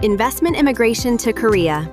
Investment immigration to Korea.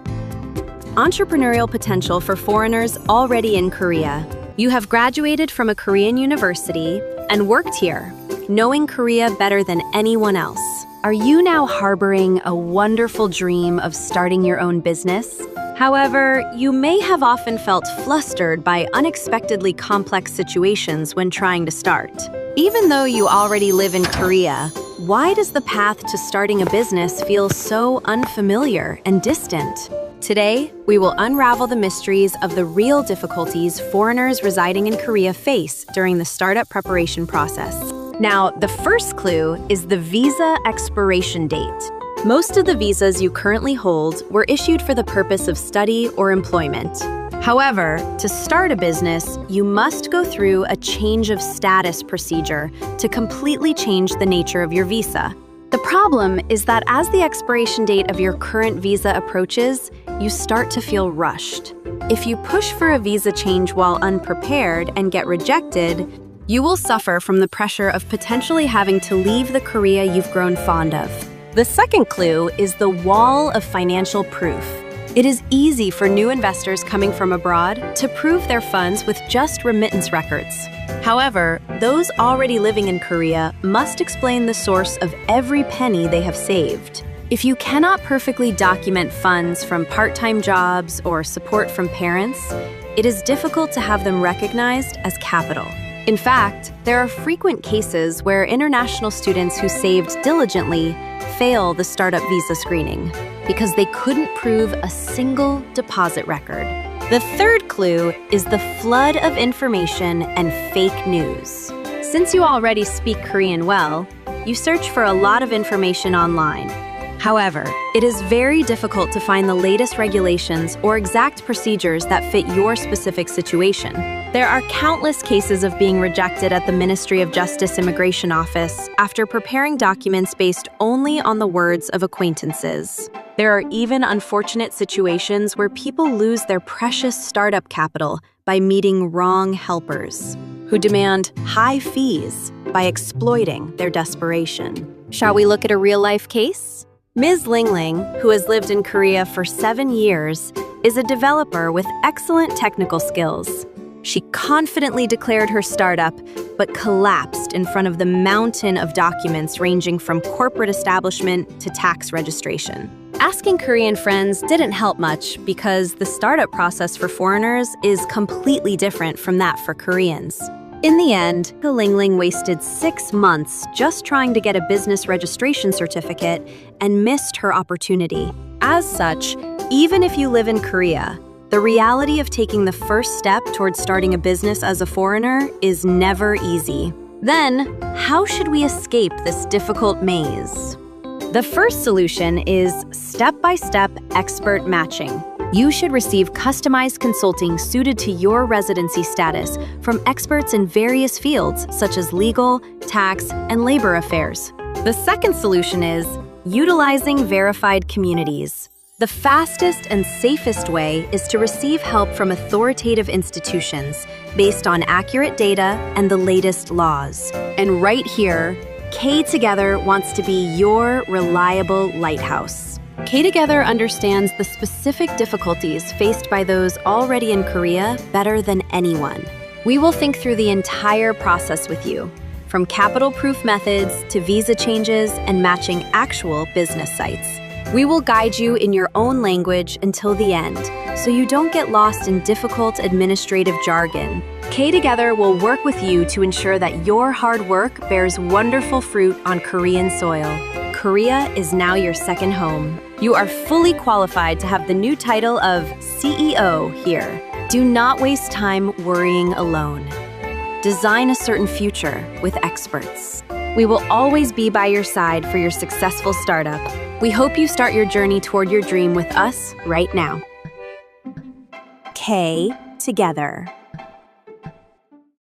Entrepreneurial potential for foreigners already in Korea. You have graduated from a Korean university and worked here, knowing Korea better than anyone else. Are you now harboring a wonderful dream of starting your own business? However, you may have often felt flustered by unexpectedly complex situations when trying to start. Even though you already live in Korea, why does the path to starting a business feel so unfamiliar and distant? Today, we will unravel the mysteries of the real difficulties foreigners residing in Korea face during the startup preparation process. Now, the first clue is the visa expiration date. Most of the visas you currently hold were issued for the purpose of study or employment. However, to start a business, you must go through a change of status procedure to completely change the nature of your visa. The problem is that as the expiration date of your current visa approaches, you start to feel rushed. If you push for a visa change while unprepared and get rejected, you will suffer from the pressure of potentially having to leave the Korea you've grown fond of. The second clue is the wall of financial proof. It is easy for new investors coming from abroad to prove their funds with just remittance records. However, those already living in Korea must explain the source of every penny they have saved. If you cannot perfectly document funds from part-time jobs or support from parents, it is difficult to have them recognized as capital. In fact, there are frequent cases where international students who saved diligently fail the startup visa screening because they couldn't prove a single deposit record. The third clue is the flood of information and fake news. Since you already speak Korean well, you search for a lot of information online. However, it is very difficult to find the latest regulations or exact procedures that fit your specific situation. There are countless cases of being rejected at the Ministry of Justice Immigration Office after preparing documents based only on the words of acquaintances. There are even unfortunate situations where people lose their precious startup capital by meeting wrong helpers, who demand high fees by exploiting their desperation. Shall we look at a real-life case? Ms. Ling, who has lived in Korea for 7 years, is a developer with excellent technical skills. She confidently declared her startup, but collapsed in front of the mountain of documents ranging from corporate establishment to tax registration. Asking Korean friends didn't help much because the startup process for foreigners is completely different from that for Koreans. In the end, Ling wasted 6 months just trying to get a business registration certificate and missed her opportunity. As such, even if you live in Korea, the reality of taking the first step towards starting a business as a foreigner is never easy. Then, how should we escape this difficult maze? The first solution is step-by-step expert matching. You should receive customized consulting suited to your residency status from experts in various fields such as legal, tax, and labor affairs. The second solution is utilizing verified communities. The fastest and safest way is to receive help from authoritative institutions based on accurate data and the latest laws. And right here, K Together wants to be your reliable lighthouse. K Together understands the specific difficulties faced by those already in Korea better than anyone. We will think through the entire process with you, from capital-proof methods to visa changes and matching actual business sites. We will guide you in your own language until the end, so you don't get lost in difficult administrative jargon. K Together will work with you to ensure that your hard work bears wonderful fruit on Korean soil. Korea is now your second home. You are fully qualified to have the new title of CEO here. Do not waste time worrying alone. Design a certain future with experts. We will always be by your side for your successful startup. We hope you start your journey toward your dream with us right now. K Together.